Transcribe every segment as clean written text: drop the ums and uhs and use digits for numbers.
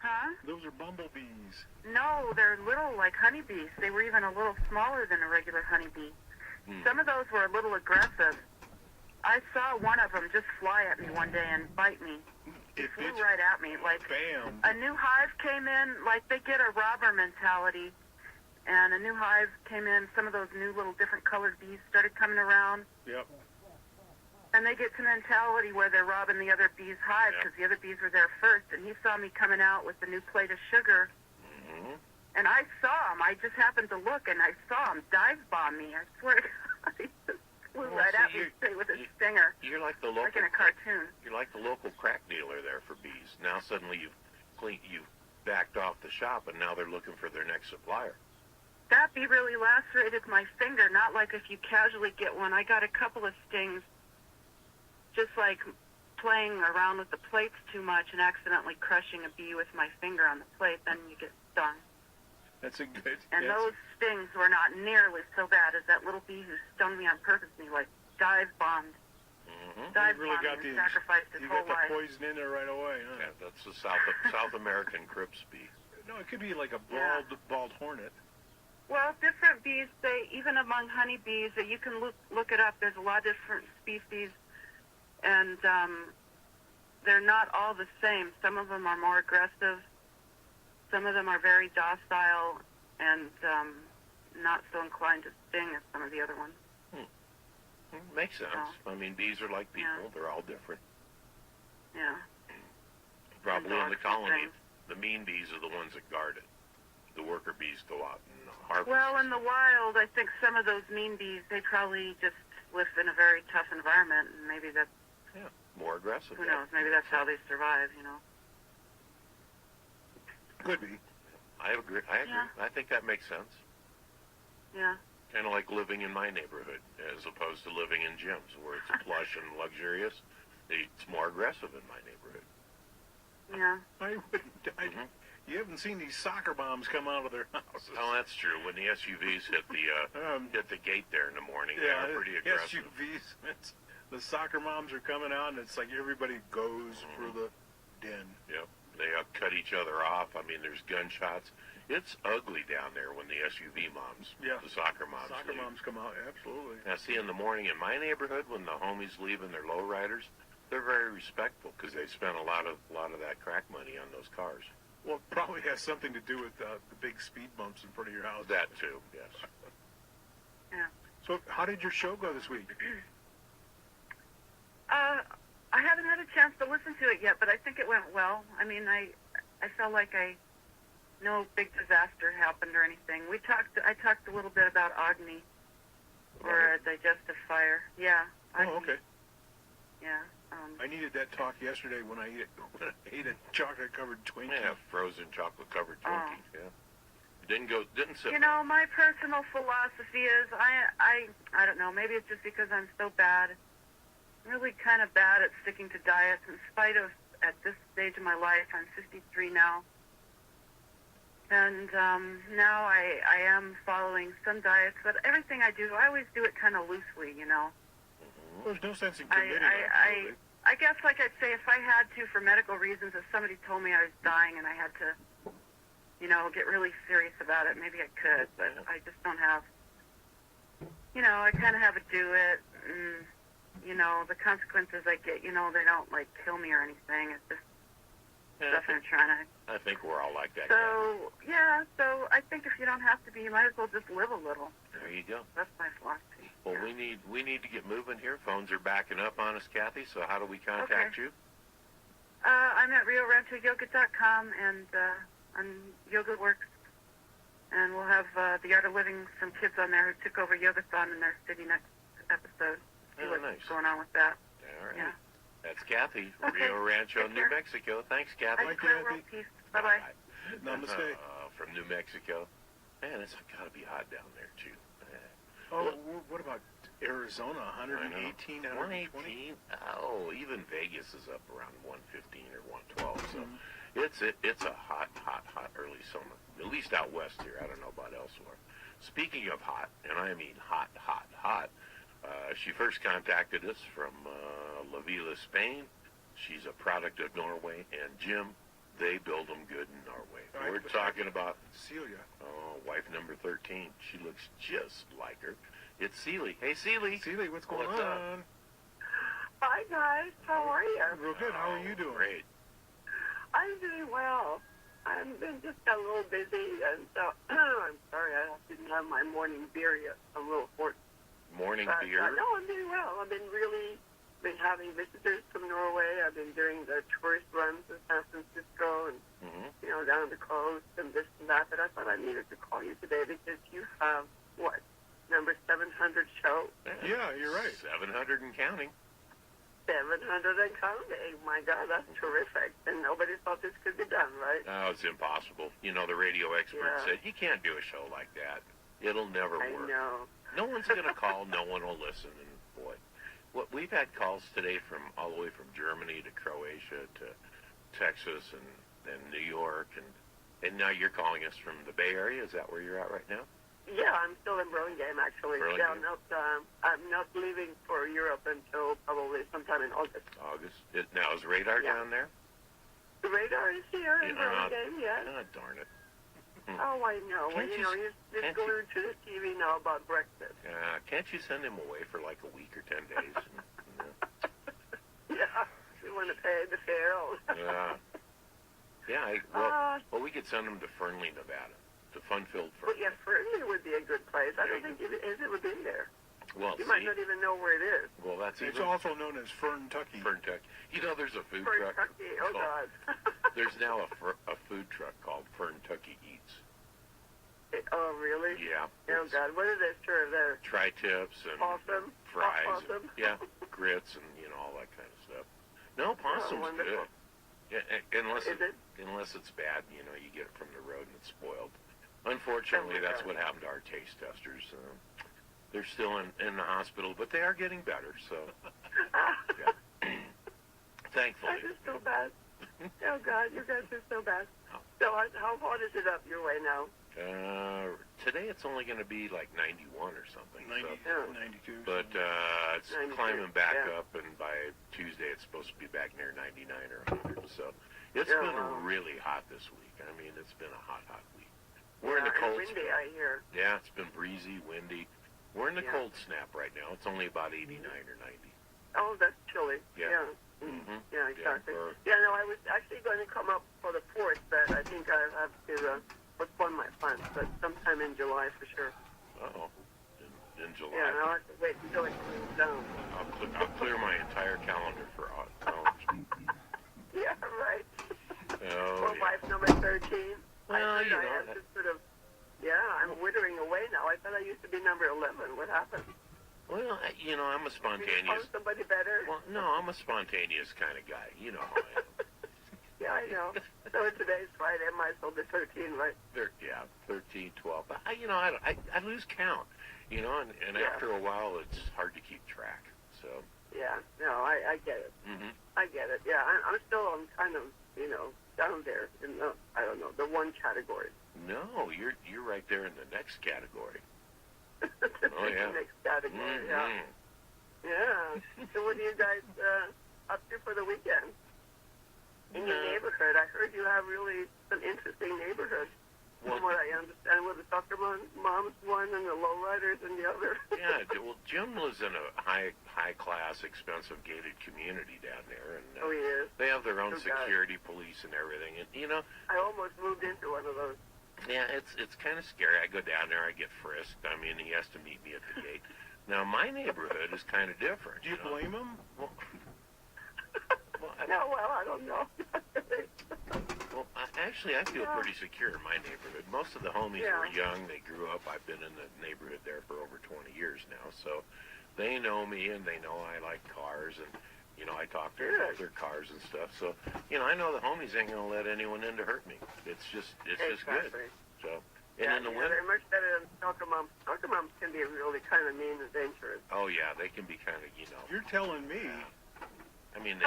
Huh? Those are bumblebees. No, they're little like honeybees. They were even a little smaller than a regular honeybee. Some of those were a little aggressive. I saw one of them just fly at me one day and bite me. It flew right at me. Like, bam. A new hive came in, like they get a robber mentality. And a new hive came in, some of those new little different colored bees started coming around. Yep. And they get to mentality where they're robbing the other bees' hive because the other bees were there first. And he saw me coming out with the new plate of sugar. And I saw him. I just happened to look, and I saw him dive bomb me. I swear to God, he just flew right at me straight with a stinger. You're like the local, like in a cartoon. You're like the local crack dealer there for bees. Now suddenly you've backed off the shop, and now they're looking for their next supplier. That bee really lacerated my finger, not like if you casually get one. I got a couple of stings just like playing around with the plates too much and accidentally crushing a bee with my finger on the plate, then you get stung. That's a good... And those stings were not nearly so bad as that little bee who stung me on purpose. And he, like, dive-bombed. Dive-bombed and sacrificed his whole life. You got the poison in there right away, huh? Yeah, that's the South American Crips bee. No, it could be like a bald hornet. Well, different bees, even among honeybees, you can look it up. There's a lot of different species, and they're not all the same. Some of them are more aggressive. Some of them are very docile and not so inclined to sting as some of the other ones. Makes sense. I mean, bees are like people. Yeah. They're all different. Yeah. Probably in the colony, the mean bees are the ones that guard it. The worker bees go out and harvest. Well, in the wild, I think some of those mean bees, they probably just live in a very tough environment, and maybe that's... Yeah, more aggressive. Who knows? Maybe that's how they survive, you know. Could be. I agree. Yeah. I think that makes sense. Yeah. Kind of like living in my neighborhood as opposed to living in gyms where it's plush and luxurious. It's more aggressive in my neighborhood. Yeah. I wouldn't. You haven't seen these soccer bombs come out of their houses. Oh, that's true. When the SUVs hit the gate there in the morning, they are pretty aggressive. SUVs. The soccer moms are coming out, and it's like everybody goes for the den. Yep. They cut each other off. I mean, there's gunshots. It's ugly down there when the SUV moms, the soccer moms come out, absolutely. Now, see, in the morning in my neighborhood, when the homies leave in their lowriders, they're very respectful because they spent a lot of that crack money on those cars. Well, it probably has something to do with the big speed bumps in front of your house. That too, yes. Yeah. So, how did your show go this week? I haven't had a chance to listen to it yet, but I think it went well. I mean, I felt like no big disaster happened or anything. I talked a little bit about Agni, or a digestive fire. Yeah. Oh, okay. Yeah. I needed that talk yesterday when I ate a chocolate-covered Twinkie. Yeah, frozen chocolate-covered Twinkie. Yeah. Didn't sit. You know, my personal philosophy is I don't know. Maybe it's just because I'm so bad. I'm really kind of bad at sticking to diets in spite of, at this stage of my life, I'm 53 now. And now I am following some diets, but everything I do, I always do it kind of loosely, you know. There's no sense in committing. I guess, like I'd say, if I had to, for medical reasons, if somebody told me I was dying and I had to, you know, get really serious about it, maybe I could, but I just don't have, you know, I kind of have a do it, and, you know, the consequences I get, you know, they don't, like, kill me or anything. It's just stuff I'm trying to... I think we're all like that. So, yeah, so I think if you don't have to be, you might as well just live a little. There you go. That's my philosophy. Well, we need to get moving here. Phones are backing up on us, Kathy, so how do we contact you? I'm at RioRanchoYoga.com and on Yoga Works. And we'll have the Art of Living, some kids on there who took over Yogathon in their city next episode. See what's going on with that. All right. Yeah. That's Kathy, Rio Rancho, New Mexico. Thanks, Kathy. Bye, Kathy. Bye-bye. Namaste. From New Mexico. Man, it's got to be hot down there, too. Oh, what about Arizona? 118, 120? Oh, even Vegas is up around 115 or 112. So it's a hot early summer. At least out west here. I don't know about elsewhere. Speaking of hot, and I mean hot, she first contacted us from La Vila, Spain. She's a product of Norway. And Jim, They build them good in Norway. All right, We're talking about Celia. wife number 13. She looks just like her. It's Celie. Hey, Celie. Celia, what's going What's up? on? Hi guys, how are you? Real good. How are you doing? Great. I'm doing well. I've been just a little busy, and so I'm sorry I didn't have my morning beer yet. I'm a little hoarse. Morning But, beer. no, I'm doing well. I've been having visitors from Norway. I've been doing the tourist runs in San Francisco and Mm-hmm. down the coast and this and that. But I thought I needed to call you today because you have number 700 show. Yeah, you're right. 700 and counting. 700 and counting. My God, that's terrific. And nobody thought this could be done, right? Oh, it's impossible. The radio expert Yeah. said, you can't do a show like that. It'll never I work. know. No one's going to call. No one will listen. And boy, we've had calls today from all the way from Germany to Croatia to Texas and New York. And now you're calling us from the Bay Area. Is that where you're at right now? Yeah, I'm still in Burlingame, actually. Burlingame? Yeah, I'm not leaving for Europe until probably sometime in August. August. Now, is radar Yeah. down there? The radar is here in Yeah. Burlingame, yes. Ah, darn it. Oh, I know. Well, Can't you- he's can't glued to the TV now about Brexit. Can't you send him away for like a week or 10 days? Yeah, you want to pay the fare. Yeah. Yeah. Well, we could send him to Fernley, Nevada, to Fun-Filled But Fernley. yeah, Fernley would be a good place. I don't think it would be there. Well, You might see, not even know where it is. well, that's It's even also known as Ferntucky. Ferntucky. There's a food For truck. Kentucky. Oh, called- God. There's now a food truck called Ferntucky Eats. Oh, really? Yeah. Oh, it's God. What do they serve there? Tri-tips and Possum? fries. Possum? Yeah, grits and all that kind of stuff. No, possum's wonderful. good. Yeah, unless Is it? unless it's bad, you get it from the road and it's spoiled. Unfortunately, Oh, my that's God. what happened to our taste testers. They're still in the hospital, but they are getting better. So, yeah. Thankfully. That is so bad. Oh, God, you guys are so bad. So how hot is it up your way now? Today it's only going to be like 91 or something. 90, So. Yeah. 92. But it's 92, climbing back yeah. up, and by Tuesday it's supposed to be back near 99 or 100. So it's Yeah, been wow. really hot this week. I mean, it's been a hot week. We're in the and cold windy, snap. I hear. Yeah, it's been breezy, windy. We're in the Yeah. cold snap right now. It's only about 89 or 90. Oh, that's chilly. Yeah. Yeah, Mm-hmm. yeah exactly. or- Yeah, no, I was actually going to come up for the 4th, but I think I have to postpone my plans, but sometime in July for sure. Uh-oh. In July. Yeah, and I'll have to wait until it cools down. I'll clear my entire calendar for Yeah, right. Oh, Well, yeah. wife number 13. Well, I you heard I know, have to sort of, I'm withering away now. I thought I used to be number 11. What happened? Well, I'm a Did you spontaneous. find somebody better? Well, no, I'm a spontaneous kind of guy. You know how I am. Yeah, I know. So today's Friday. I might as well be 13, right? 13, 12. But I lose count, and Yeah. after a while, it's hard to keep track. So, Yeah, no, I get it. mm-hmm. I get it. Yeah, I'm still kind of, down there in the, I don't know, the one category. No, you're right there in the next category. The Oh, yeah. next category, yeah. Mhm. Yeah. So what are you guys up to for the weekend? In your Yeah. neighborhood, I heard you have really some interesting neighborhoods. Well, From what I understand, with the soccer moms one and the lowriders and the other. yeah. Well, Jim lives in a high class, expensive gated community down there, and Oh, he is. they have their own Oh, God. security police and everything. And I almost moved into one of those. yeah, it's kind of scary. I go down there, I get frisked. I mean, he has to meet me at the gate. Now, my neighborhood is kind of different. Do you blame him? Well, No, well, I don't know. actually, I feel pretty secure in my neighborhood. Most of the homies Yeah. were young. They grew up. I've been in the neighborhood there for over 20 years now. So they know me, and they know I like cars. And, I talk to them about their cars and stuff. So, I know the homies ain't going to let anyone in to hurt me. It's just good. Exactly. So, Yeah, in the they're winter, much better than soccer moms. Soccer moms can be really kind of mean and dangerous. oh, yeah, they can be kind of, You're telling me. I mean,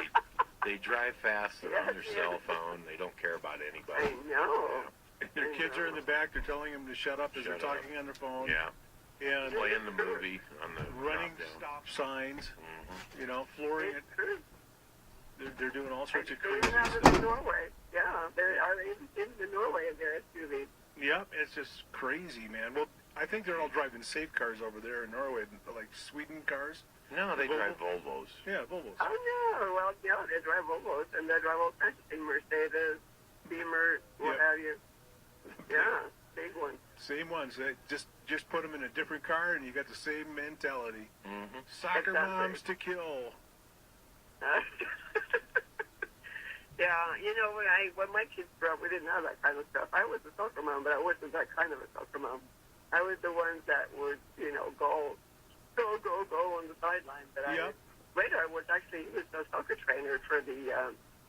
they drive fast. They're on their Yes, cell yes. phone. They don't care about I anybody. know. Their kids are in the back. They're telling them to shut up as Shut they're up. talking on their phone. Yeah, And playing the movie on the running drop-down. stop signs. Mhm. Flooring it. It's true. They're doing all sorts of They crazy even have it stuff. in Norway. Yeah, There are in Norway there SUVs. Yep, it's just crazy, man. Well, I think they're all driving safe cars over there in Norway, like Sweden cars. No, they Volvo? drive Volvos. Yeah, Volvos. Oh no! Well, yeah, they drive Volvos and they drive all kinds of things, Mercedes, Beamer, what Yep. have you. Yeah, big ones. Same ones. They just put them in a different car, and you got the same mentality. Mm-hmm. Soccer Exactly. moms to kill. Yeah, you know, when my kids grew up, we didn't have that kind of stuff. I was a soccer mom, but I wasn't that kind of a soccer mom. I was the ones that would, you know, go on the sideline. But Yep. Radar was actually, he was a soccer trainer for the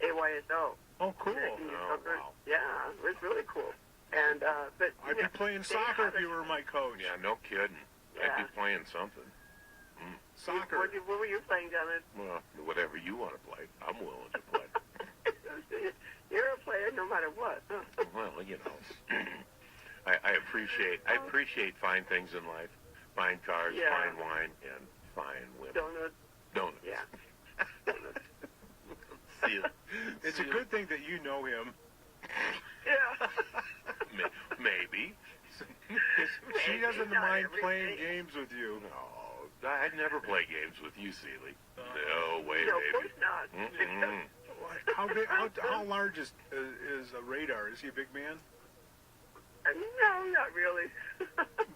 AYSO. Oh, cool. Oh, wow. Yeah, it was really cool. And but I'd be playing soccer if you were my coach. Yeah, no kidding. Yeah. I'd be playing something. Soccer. What were you playing, Dennis? Well, whatever you want to play, I'm willing to play. You're a player no matter what. Huh? Well, you know, I appreciate fine things in life, fine cars, Yeah. fine wine, and fine women. Donuts. Donuts. Yeah. Donuts. See ya. It's a See ya. good thing that you know him. Yeah. Maybe. 'Cause she Maybe doesn't not mind every playing day. games with you. No, I'd never play games with you, Seeley. No way, No, of baby. course not. Mm-mm. How big? How large is a Radar? Is he a big man? No, not really.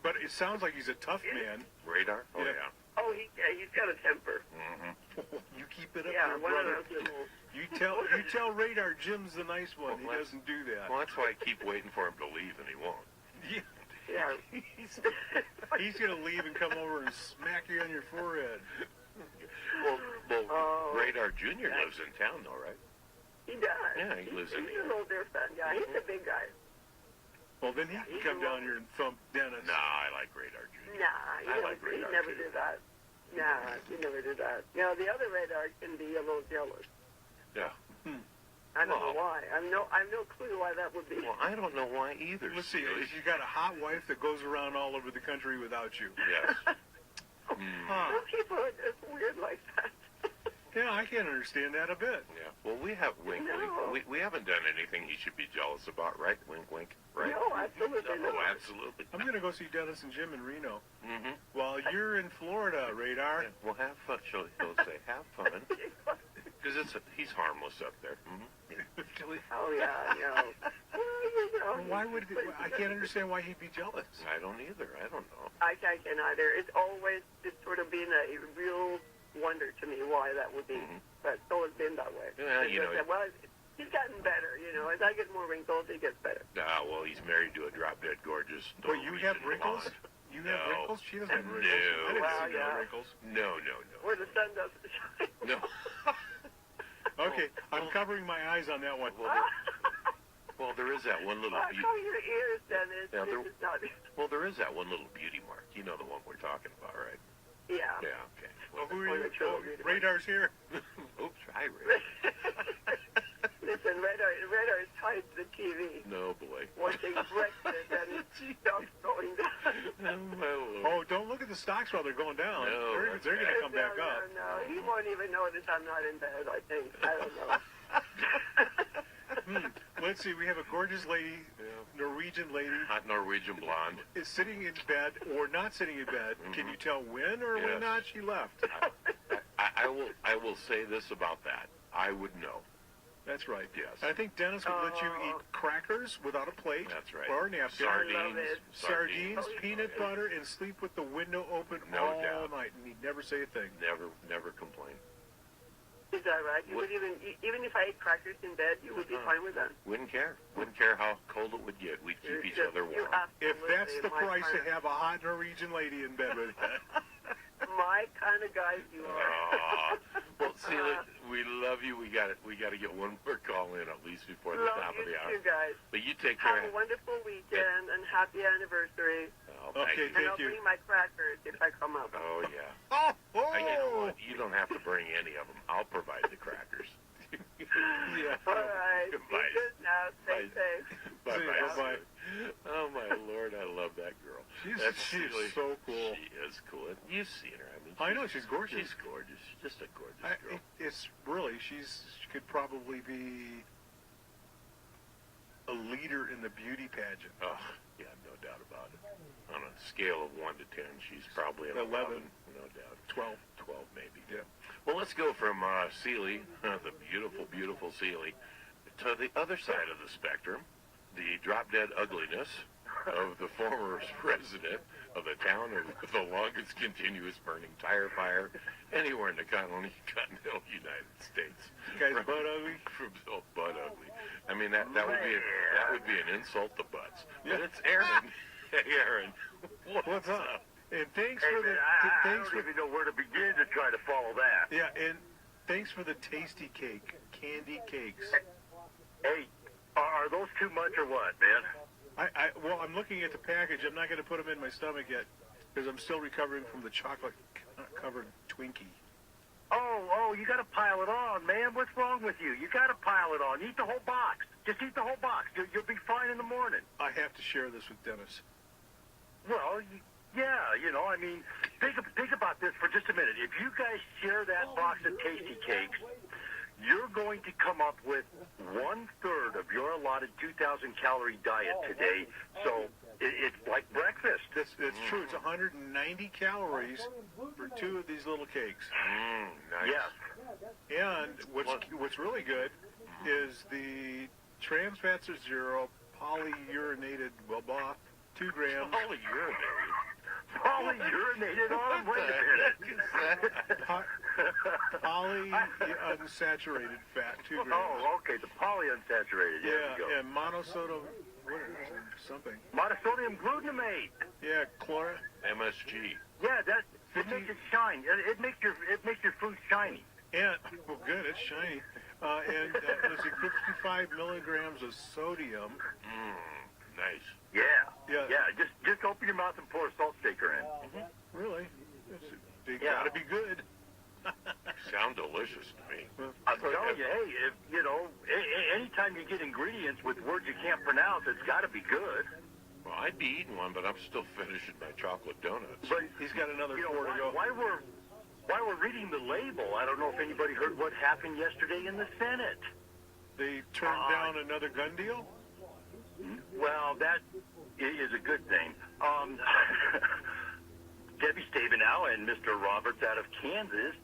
But it sounds like he's a tough man. Radar? Oh, Yeah. yeah. Oh, he's got a temper. Mm-hmm. You keep it up, Yeah, there, one of brother. those little. You tell Radar Jim's the nice one. He Well, doesn't do that. Well, that's why I keep waiting for him to leave, and he won't. Yeah. Yeah. He's gonna leave and come over and smack you on your forehead. Well, Oh. Radar Jr. lives in town, though, right? He does. Yeah, he lives in He's the- an older son. Yeah, he's a big guy. Well, then he can come down here and thump Dennis. Nah, I like Radar Jr. Nah, I like he Radar never too. did that. Nah, he never did that. You know, the other Radar can be a little jealous. Yeah. I don't Well- know why. I have no clue why that would be. Well, I don't know why either. Let's see. Seeley. You got a hot wife that goes around all over the country without you. Yes. Huh. Some people are just weird like that. Yeah, I can't understand that a bit. Yeah. Well, we have wink, No. wink. We haven't done anything he should be jealous about, right? Wink, wink. Right? No, absolutely No, not. absolutely. I'm gonna go see Dennis and Jim in Reno. Mm-hmm. While you're in Florida, Radar. Well, have fun. He'll say, have fun. Because he's harmless up there. Mm-hmm. Oh yeah, no. Well, you know, Why would I can't understand why he'd be jealous? I don't either. I don't know. I can't either. It's always just sort of been a real wonder to me why that would be, Mhm. but it's always been that way. Yeah, you know. Well, he's gotten better. You know, as I get more wrinkles, he gets better. Well, he's married to a drop-dead gorgeous. Well, you have Norwegian wrinkles? blonde. You have No. wrinkles? She doesn't have No. wrinkles. I didn't Well, see no yeah. wrinkles. No. Where the sun doesn't shine. No. Okay, I'm covering my eyes on that one. Well, there is that one little. I call your ears, Dennis. Yeah, This is not. Well, there is that one little beauty mark. You know the one we're talking about, right? Yeah. Yeah. Okay. Well, Well, who are you? Well, Oh, it's Radar's here. oops. Hi, Ray. Listen, radar is tied to the TV, No, boy. watching Brexit, and it stops going down. Oh, don't look at the stocks while they're going down. No, they're that's going to right. come back up. No, he won't even notice I'm not in bed, I think. I don't know. Let's see. We have a gorgeous lady, Yeah. Norwegian lady, Hot Norwegian blonde. is sitting in bed or not sitting in bed. Can you tell when or when Yes. not she left? I will say this about that. I would know. That's right. Yes. I think Dennis would let you eat crackers without a plate. That's right. Or a napkin. Sardines. Sardines, Oh, peanut yeah. butter, and sleep with the window open No all doubt. night. And he'd never say a thing. Never complain. Is that right? You would even if I ate crackers in bed, you would be fine with that. Wouldn't care. Wouldn't care how cold it would get. We'd keep each other warm. If that's the price to have a hot Norwegian lady in bed with you. My kind of guys you are. Aw. Well, Celia, we love you. We got to get one more call in at least before the Love top of you the hour. too, guys. But you take care. Have a wonderful weekend and happy anniversary. Oh, thank Okay, you. And thank I'll you. bring my crackers if I come up. Oh yeah. Oh, You know what? You don't have to bring any of them. I'll provide the crackers. Yeah. All right. Be Goodbye. good now. Stay Bye. safe. Bye See ya. bye. Bye-bye. Oh my Lord, I love that girl. She's Celia. so cool. She is cool. You've seen her. I mean, I know, she's gorgeous. She's gorgeous. She's just a gorgeous girl. It's really, she could probably be leader in the beauty pageant. Oh, yeah, no doubt about it. On a scale of 1 to 10, she's probably an 11. No doubt. 12. 12 maybe. Yeah. Well, let's go from Sealy, the beautiful, beautiful Sealy, to the other side of the spectrum, the drop-dead ugliness of the former resident of the town of the longest continuous burning tire fire anywhere in the continental United States. Guy's butt ugly. From butt ugly. I mean, that would be an insult to butts. But Yeah. it's Aaron. Hey, Aaron. What's up? And thanks Hey, for the man, I thanks don't for even know where to begin to try to follow that. yeah, and thanks for the tasty cake, candy cakes. Hey, are those too much or what, man? Well, I'm looking at the package. I'm not going to put them in my stomach yet because I'm still recovering from the chocolate covered Twinkie. Oh, you got to pile it on, man. What's wrong with you? You got to pile it on. Eat the whole box. Just eat the whole box. You'll be fine in the morning. I have to share this with Dennis. Well, yeah, I mean, think about this for just a minute. If you guys share that box of Tasty Cakes, you're going to come up with 1/3 of your allotted 2,000 calorie diet today. So it's like breakfast. It's true. It's 190 calories for 2 of these little cakes. Nice. Yes. And what's really good is the trans fats are 0, polyurinated, 2 grams. Polyurinated. Polyurinated on? Wait a minute. Polyunsaturated fat, 2 grams. Oh, okay, the polyunsaturated. There you go. And monosodium, what is it? Something. Monosodium glutamate. Yeah, chlor. MSG. Yeah, it makes it shine. It makes your food shiny. And well, good, it's shiny. And let's see, 55 milligrams of sodium. Nice. Yeah. Yeah. Just open your mouth and pour a salt shaker in. Really? They Yeah. gotta be good. Sound delicious to me. I'm telling you, hey, anytime you get ingredients with words you can't pronounce, it's got to be good. Well, I'd be eating one, but I'm still finishing my chocolate donuts. But He's got another 4 to go. while we're reading the label, I don't know if anybody heard what happened yesterday in the Senate. They turned down another gun deal? Well, that is a good thing. Debbie Stabenow and Mr. Roberts out of Kansas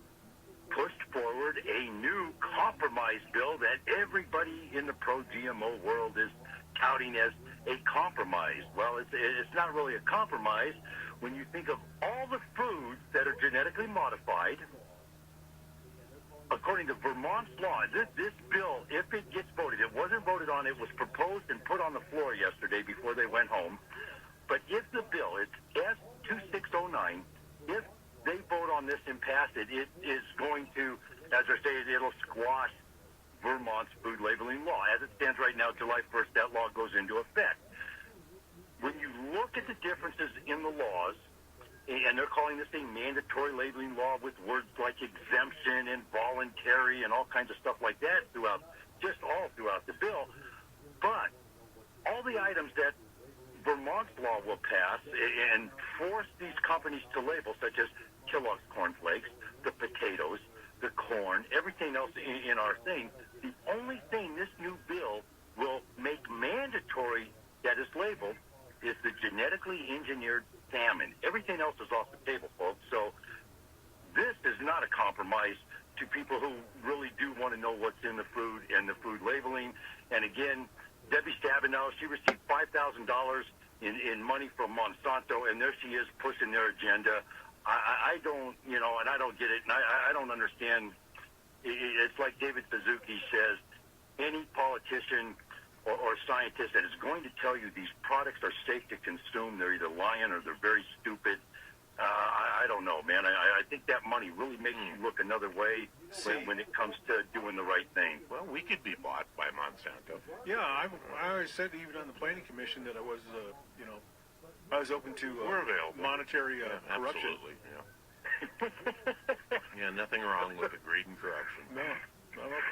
pushed forward a new compromise bill that everybody in the pro-GMO world is touting as a compromise. Well, it's not really a compromise when you think of all the foods that are genetically modified. According to Vermont's law, this bill, if it gets voted, it wasn't voted on, it was proposed and put on the floor yesterday before they went home. But if the bill, it's S2609, if they vote on this and pass it, it is going to, as I say, it'll squash Vermont's food labeling law. As it stands right now, July 1st, that law goes into effect. When you look at the differences in the laws, and they're calling this a mandatory labeling law with words like exemption and voluntary and all kinds of stuff like that all throughout the bill. But all the items that Vermont's law will pass and force these companies to label, such as Kellogg's cornflakes, the potatoes, the corn, everything else in our thing, the only thing this new bill will make mandatory that is labeled is the genetically engineered salmon. Everything else is off the table, folks. So this is not a compromise to people who really do want to know what's in the food and the food labeling. And again, Debbie Stabenow, she received $5,000 in money from Monsanto, and there she is pushing their agenda. I don't, and I don't get it, and I don't understand. It's like David Suzuki says, any politician or scientist that is going to tell you these products are safe to consume, they're either lying or they're very stupid. I don't know, man. I think that money really makes you look another way when it comes to doing the right thing. Well, we could be bought by Monsanto. Yeah, I always said even on the planning commission that I was, I was open to We're available. monetary corruption. Absolutely, yeah. Yeah, nothing wrong with the greed and corruption. No,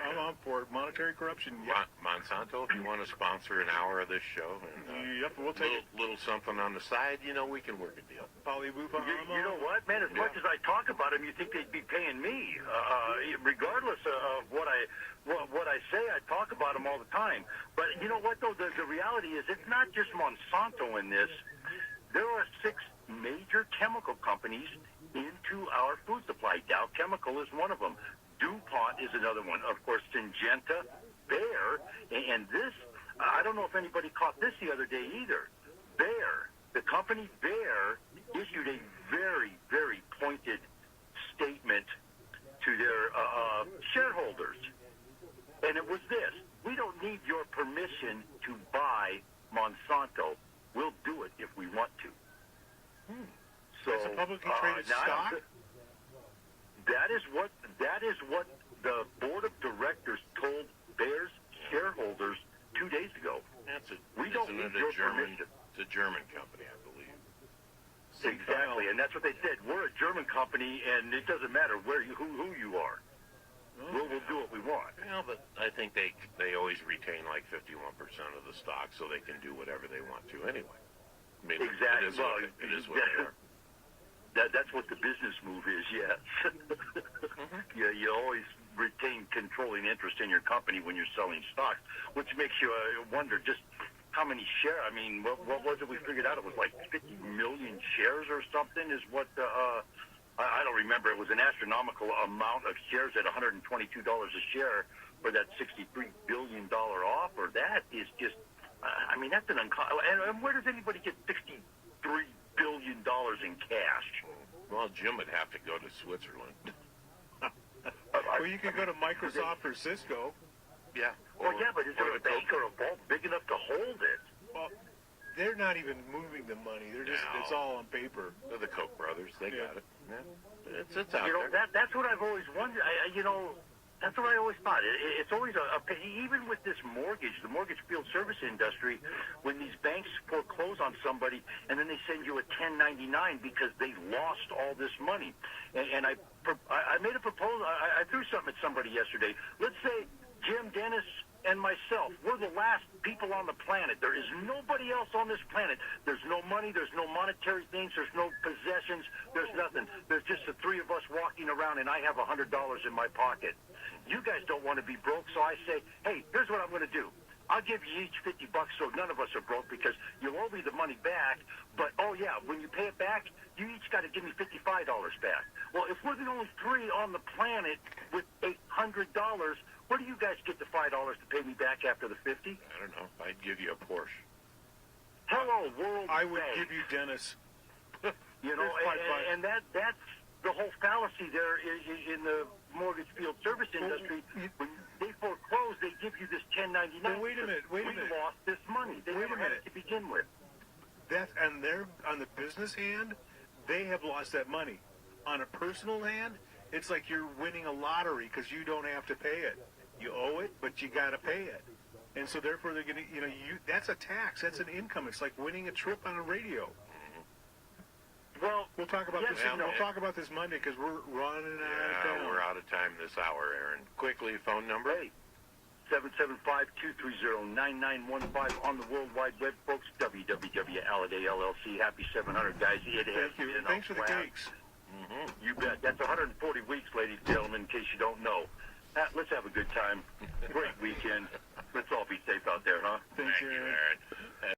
I'm on for it. Monetary corruption. Yeah. Monsanto, if you want to sponsor an hour of this show and Yep, we'll take it. little something on the side, we can work a deal. You know what, man? As much as I talk about them, you think they'd be paying me? Regardless of what I say, I talk about them all the time. But you know what, though? The reality is, it's not just Monsanto in this. There are 6 major chemical companies into our food supply. Dow Chemical is one of them. DuPont is another one. Of course, Syngenta, Bayer, and this, I don't know if anybody caught this the other day either. Bayer, the company Bayer, issued a very, very pointed statement to their shareholders. And it was this: we don't need your permission to buy Monsanto. We'll do it if we want to. So, It's a publicly traded now, stock? That is what the board of directors told Bayer's shareholders 2 days ago. We don't Isn't need it your a German? permission. It's a German company, I believe. Exactly, and that's what they said. We're a German company, and it doesn't matter who you are. We'll do what we want. Well, but I think they always retain like 51% of the stock, so they can do whatever they want to anyway. I mean, Exactly. It is what they are. That's what the business move is, yes. Yeah, you always retain controlling interest in your company when you're selling stocks, which makes you wonder just how many shares. I mean, what was it we figured out? It was like 50 million shares or something is what, I don't remember. It was an astronomical amount of shares at $122 a share for that $63 billion offer. That is just, I mean, that's an and where does anybody get $63 billion in cash? Well, Jim would have to go to Switzerland. Well, you could go to Microsoft or Cisco. Yeah. Well, yeah, but is there a bank or a vault big enough to hold it? Well, they're not even moving the money. They're just, No. it's all on paper. They're the Koch brothers. They Yeah. got it. Yeah. It's out You know, there. that's what I've always wondered. That's what I always thought. It's always even with this mortgage, the mortgage field service industry, when these banks foreclose on somebody and then they send you a 1099 because they lost all this money. And I made a proposal. I threw something at somebody yesterday. Let's say Jim, Dennis, and myself, we're the last people on the planet. There is nobody else on this planet. There's no money. There's no monetary things. There's no possessions. There's nothing. There's just the 3 of us walking around, and I have $100 in my pocket. You guys don't want to be broke, so I say, hey, here's what I'm going to do. I'll give you each $50 so none of us are broke because you'll owe me the money back. But, oh, yeah, when you pay it back, you each got to give me $55 back. Well, if we're the only 3 on the planet with $800, where do you guys get the $5 to pay me back after the 50? I don't know. I'd give you a Porsche. Hello, World I would Bank. give you Dennis. You know, There's $5. and that's the whole fallacy there in the mortgage field service industry. When they foreclose, they give you this 1099. Well, wait a minute, wait a we minute. lost this money. They Wait a never had minute. it to begin with. That, and they're on the business hand, they have lost that money. On a personal hand, it's like you're winning a lottery because you don't have to pay it. You owe it, but you got to pay it. And so therefore they're going to, that's a tax. That's an income. It's like winning a trip on a radio. Well, We'll talk about yes this. and no. We'll talk about this Monday because we're running out of Yeah, time. we're out of time this hour, Aaron. Quickly, phone number. Hey, 775-230-9915 on the World Wide Web, folks. www.Alliday LLC. Happy 700, guys. It has Thank you. been Thanks a for the blast. cakes. You bet. That's 140 weeks, ladies and gentlemen, in case you don't know. Let's have a good time. Great weekend. Let's all be safe out there, huh? Thanks, Thank you, Aaron. Aaron.